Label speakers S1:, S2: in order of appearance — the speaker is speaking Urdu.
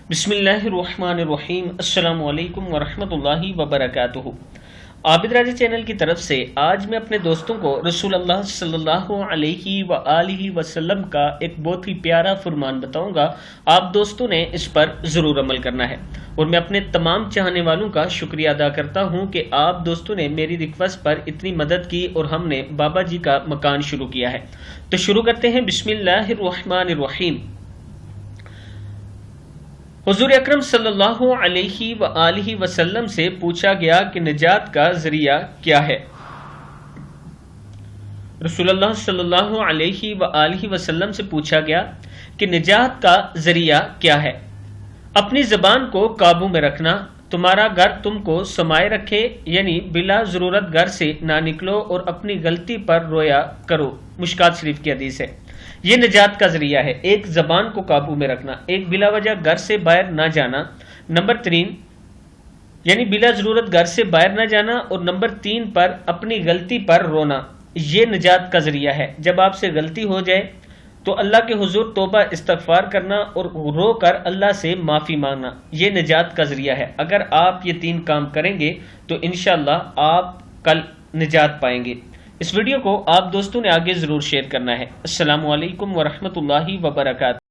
S1: بسم اللہ الرحمن الرحیم۔ السلام علیکم ورحمۃ اللہ وبرکاتہ۔ عابد راجہ چینل کی طرف سے آج میں اپنے دوستوں کو رسول اللہ صلی اللہ علیہ وآلہ وسلم کا ایک بہت ہی پیارا فرمان بتاؤں گا۔ آپ دوستوں نے اس پر ضرور عمل کرنا ہے، اور میں اپنے تمام چاہنے والوں کا شکریہ ادا کرتا ہوں کہ آپ دوستوں نے میری ریکویسٹ پر اتنی مدد کی اور ہم نے بابا جی کا مکان شروع کیا ہے۔ تو شروع کرتے ہیں۔ بسم اللہ الرحمن الرحیم۔ حضور اکرم صلی اللہ علیہ وآلہ وسلم سے پوچھا گیا کہ نجات کا ذریعہ کیا ہے۔ رسول اللہ صلی اللہ علیہ وآلہ وسلم سے پوچھا گیا کہ نجات کا ذریعہ کیا ہے۔ اپنی زبان کو قابو میں رکھنا، تمہارا گھر تم کو سمائے رکھے، یعنی بلا ضرورت گھر سے نہ نکلو اور اپنی غلطی پر رویا کرو۔ مشکات شریف کی حدیث ہے۔ یہ نجات کا ذریعہ ہے، ایک زبان کو قابو میں رکھنا، ایک بلا وجہ گھر سے باہر نہ جانا، نمبر 3 یعنی بلا ضرورت گھر سے باہر نہ جانا، اور نمبر 3 پر اپنی غلطی پر رونا۔ یہ نجات کا ذریعہ ہے۔ جب آپ سے غلطی ہو جائے تو اللہ کے حضور توبہ استغفار کرنا اور رو کر اللہ سے معافی مانگنا، یہ نجات کا ذریعہ ہے۔ اگر آپ یہ 3 کام کریں گے تو انشاءاللہ آپ کل نجات پائیں گے۔ اس ویڈیو کو آپ دوستوں نے آگے ضرور شیئر کرنا ہے۔ السلام علیکم ورحمۃ اللہ وبرکاتہ۔